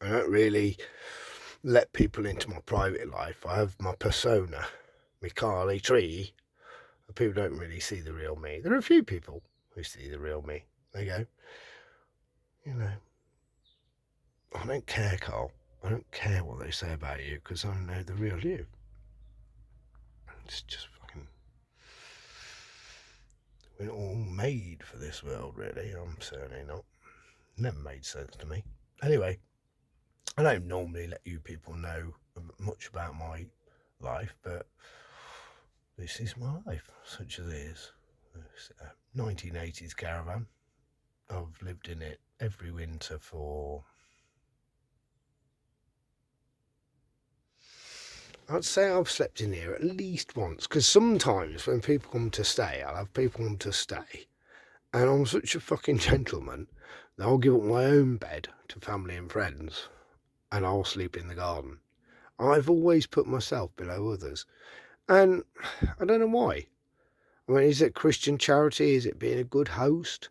I don't really let people into my private life. I have my persona, my Carly tree. People don't really see the real me. There are a few people who see the real me. They go, you know, I don't care, Carl. I don't care what they say about you because I know the real you. It's just fucking. We're all made for this world, really. I'm certainly not. Never made sense to me. Anyway, I don't normally let you people know much about my life, but this is my life, such as it is. It's a 1980s caravan. I've lived in it every winter for, I'd say I've slept in here at least once, because sometimes when people come to stay, I'll have people come to stay, and I'm such a fucking gentleman that I'll give up my own bed to family and friends, and I'll sleep in the garden. I've always put myself below others, and I don't know why. I mean, is it Christian charity? Is it being a good host?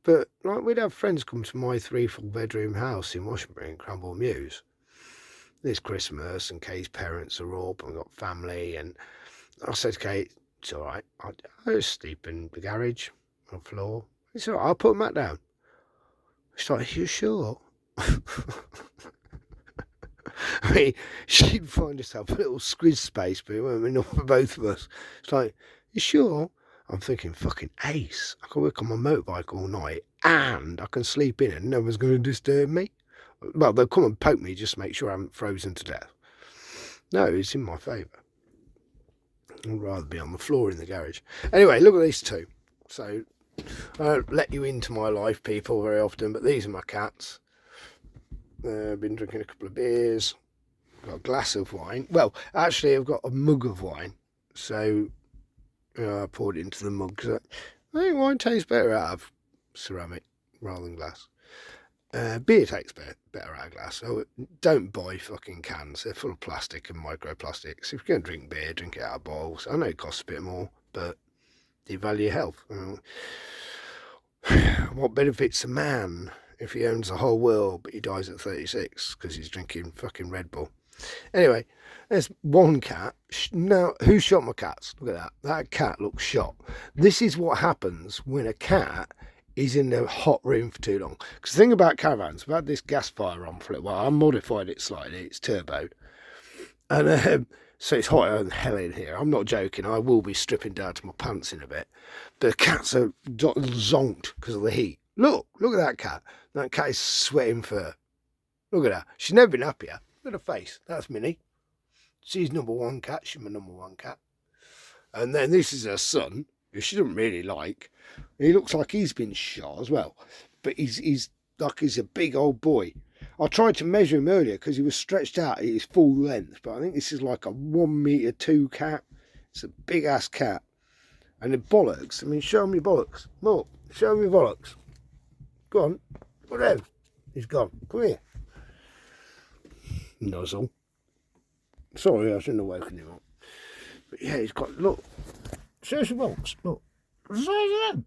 But like, we'd have friends come to my 3 full bedroom house in Washington in Cranbourne Mews this Christmas, and Kate's parents are up, and we've got family, and I said to Kate, it's all right, I'll just sleep in the garage on the floor. It's all right, I'll put a mat down. She's like, are you sure? I mean, she'd find herself a little squid space, but it won't be enough for both of us. It's like, you sure? I'm thinking, fucking ace. I can work on my motorbike all night, and I can sleep in it, and no one's going to disturb me. Well, they'll come and poke me just to make sure I haven't frozen to death. No, it's in my favour. I'd rather be on the floor in the garage. Anyway, look at these two. So, I don't let you into my life, people, very often, but these are my cats. I've been drinking a couple of beers. Got a glass of wine. Well, actually, I've got a mug of wine. So, I poured it into the mug, because I think wine tastes better out of ceramic rather than glass. Beer tastes better out of glass, so don't buy fucking cans. They're full of plastic and microplastics. If you're going to drink beer, drink it out of bottles. I know it costs a bit more, but you value your health. What benefits a man if he owns the whole world but he dies at 36 because he's drinking fucking Red Bull? Anyway, there's one cat. Now, who shot my cats? Look at that. That cat looks shot. This is what happens when a cat is in the hot room for too long. Because the thing about caravans, I've had this gas fire on for a while. I modified it slightly. It's turbo. And so it's hotter than hell in here. I'm not joking. I will be stripping down to my pants in a bit. The cats are zonked because of the heat. Look at that cat. That cat is sweating fur. Look at her. She's never been happier. Look at her face. That's Minnie. She's number one cat. She's my number one cat. And then this is her son, who she doesn't really like. He looks like he's been shot as well. But he's like he's a big old boy. I tried to measure him earlier because he was stretched out at his full length. But I think this is like a 1.2 metre cat. It's a big ass cat. And the bollocks. I mean, show me your bollocks. Look, show me your bollocks. Go on. What then? He's gone. Come here. Nuzzle. Sorry, I shouldn't have woken him up. But yeah, he's got, look. Show us your balls. Look. What the size of them?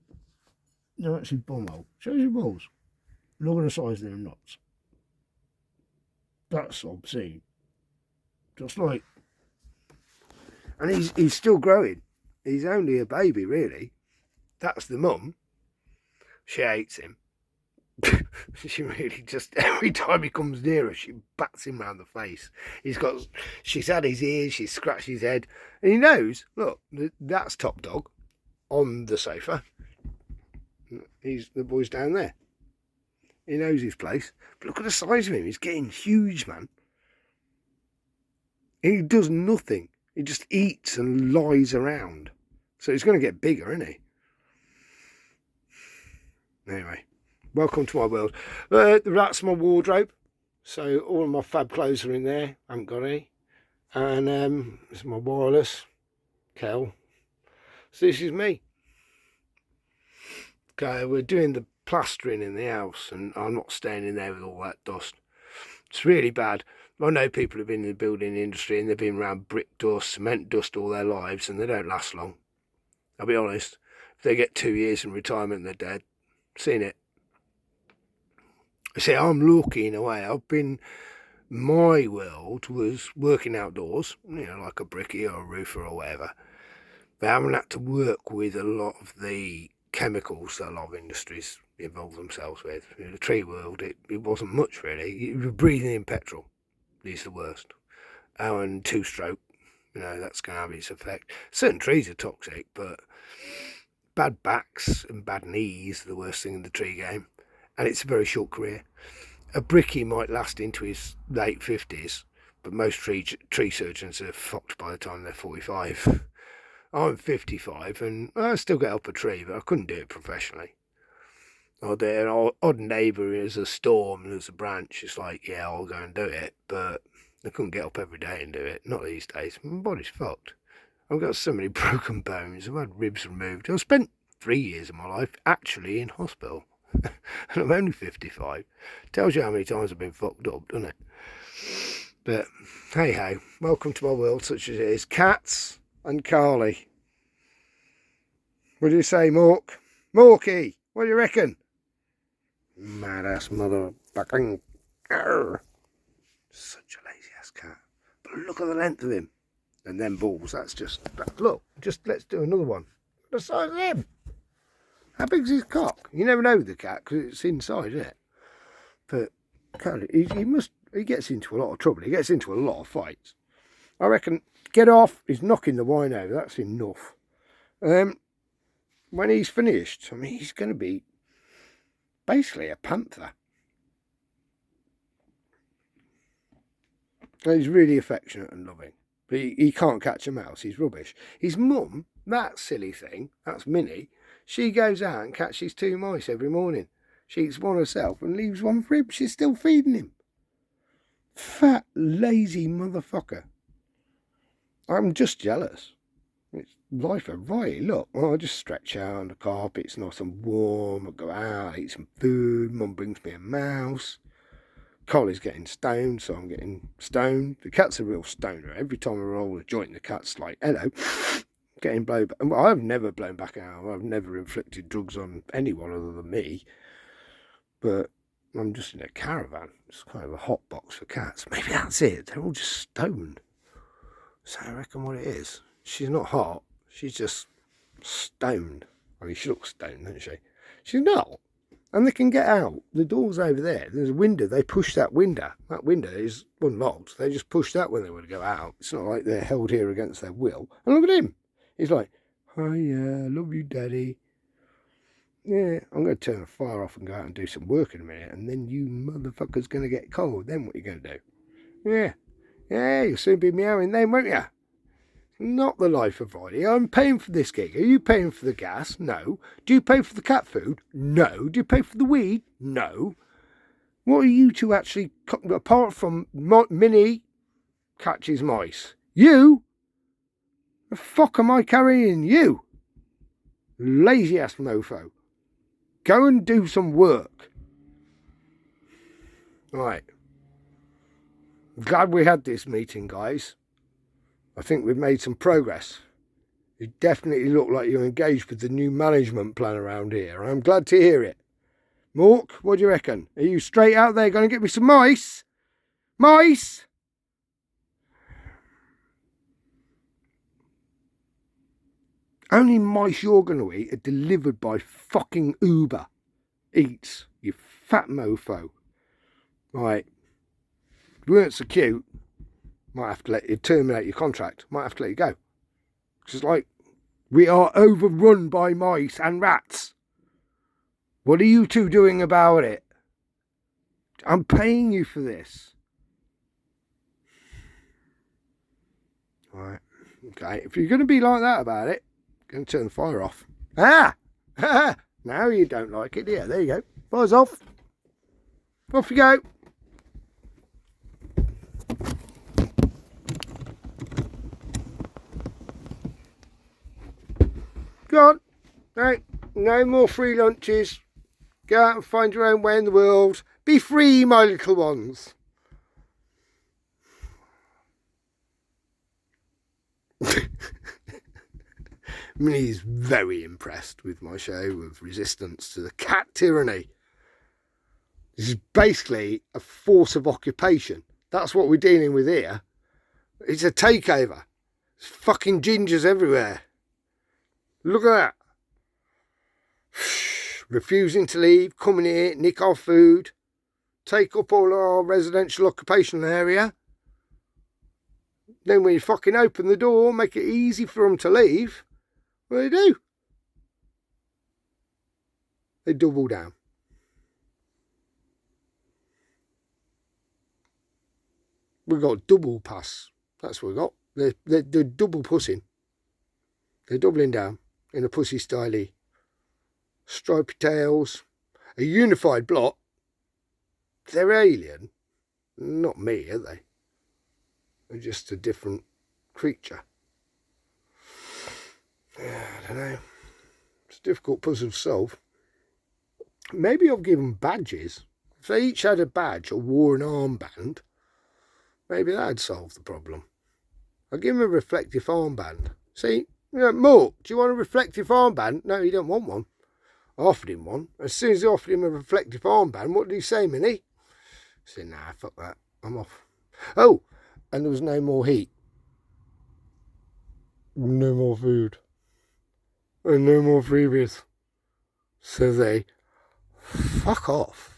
They're actually bumhole. Show us your balls. Look at the size of them nuts. That's obscene. Just like. And he's still growing. He's only a baby, really. That's the mum. She hates him. She really just, every time he comes near her, she bats him round the face. She's had his ears, she's scratched his head, and he knows, look, that's Top Dog on the sofa. The boy's down there. He knows his place. But look at the size of him. He's getting huge, man. He does nothing. He just eats and lies around. So he's going to get bigger, isn't he? Anyway, welcome to my world. That's my wardrobe. So all of my fab clothes are in there. I haven't got any. And this is my wireless. Kel. So this is me. Okay, we're doing the plastering in the house, and I'm not staying in there with all that dust. It's really bad. I know people who've been in the building industry and they've been around brick dust, cement dust all their lives, and they don't last long. I'll be honest. If they get 2 years in retirement, they're dead. Seen it. See, I'm lucky in a way. My world was working outdoors, like a brickie or a roofer or whatever. But I haven't had to work with a lot of the chemicals that a lot of industries involve themselves with. In the tree world, it wasn't much really. You were breathing in petrol. It's the worst. Oh, and two-stroke, that's going to have its effect. Certain trees are toxic, but bad backs and bad knees are the worst thing in the tree game. And it's a very short career. A brickie might last into his late 50s, but most tree surgeons are fucked by the time they're 45. I'm 55 and I still get up a tree, but I couldn't do it professionally. Or an odd neighbour is a storm and there's a branch, it's like, yeah, I'll go and do it, but I couldn't get up every day and do it, not these days. My body's fucked. I've got so many broken bones, I've had ribs removed. I've spent 3 years of my life actually in hospital. And I'm only 55. Tells you how many times I've been fucked up, doesn't it? But hey ho, welcome to my world such as it is. Cats and Carly. What do you say, Mork? Morky, what do you reckon? Mad ass motherfucking. Such a lazy ass cat. But look at the length of him. And them balls, look, let's do another one. The size of him. How big's his cock? You never know with the cat because it's inside, isn't it? But he gets into a lot of trouble. He gets into a lot of fights. I reckon, get off. He's knocking the wine over. That's enough. When he's finished, he's going to be basically a panther. He's really affectionate and loving. But he can't catch a mouse. He's rubbish. His mum, that silly thing, that's Minnie, she goes out and catches 2 mice every morning. She eats one herself and leaves one for him. She's still feeding him. Fat, lazy motherfucker. I'm just jealous. It's life of right. Look, I just stretch out on the carpet. It's nice and warm. I go out, eat some food. Mum brings me a mouse. Collie's getting stoned, so I'm getting stoned. The cat's a real stoner. Every time I roll a joint, the cat's like, hello. Getting blown back. Well, I've never blown back out. I've never inflicted drugs on anyone other than me. But I'm just in a caravan. It's kind of a hot box for cats. Maybe that's it. They're all just stoned. So I reckon what it is. She's not hot. She's just stoned. She looks stoned, doesn't she? She's not. And they can get out. The door's over there. There's a window. They push that window. That window is unlocked. They just push that when they want to go out. It's not like they're held here against their will. And look at him. He's like, oh yeah, I love you, Daddy. Yeah, I'm going to turn the fire off and go out and do some work in a minute. And then you motherfucker's going to get cold. Then what are you going to do? Yeah, you'll soon be meowing then, won't you? Not the life of Riley. I'm paying for this gig. Are you paying for the gas? No. Do you pay for the cat food? No. Do you pay for the weed? No. What are you two actually, apart from Minnie catches mice? You? The fuck am I carrying you? Lazy ass mofo. Go and do some work. Right. Glad we had this meeting, guys. I think we've made some progress. You definitely look like you're engaged with the new management plan around here. I'm glad to hear it. Mork, what do you reckon? Are you straight out there going to get me some mice? Mice? Only mice you're going to eat are delivered by fucking Uber Eats, you fat mofo. Right. If you weren't so cute, might have to let you terminate your contract. Might have to let you go. It's like, we are overrun by mice and rats. What are you two doing about it? I'm paying you for this. Right. Okay. If you're going to be like that about it, I'm going to turn the fire off. Ah! Now you don't like it, yeah. There you go. Fire's off. Off you go. Go on. Right. No more free lunches. Go out and find your own way in the world. Be free, my little ones. Minnie's very impressed with my show of resistance to the cat tyranny. This is basically a force of occupation. That's what we're dealing with here. It's a takeover. There's fucking gingers everywhere. Look at that. Refusing to leave, coming here, nick our food, take up all our residential occupational area. Then when you fucking open the door, make it easy for them to leave, what do? They double down. We've got double pass. That's what we've got. They're double pussing. They're doubling down in a pussy styley. Stripy tails. A unified block. They're alien. Not me, are they? They're just a different creature. I don't know. It's a difficult puzzle to solve. Maybe I'll give them badges. If they each had a badge or wore an armband, maybe that'd solve the problem. I'll give him a reflective armband. See, Mark, do you want a reflective armband? No, he don't want one. I offered him one. As soon as I offered him a reflective armband, what did he say, Minnie? He said, nah, fuck that. I'm off. Oh, and there was no more heat. No more food. And no more freebies. So they fuck off.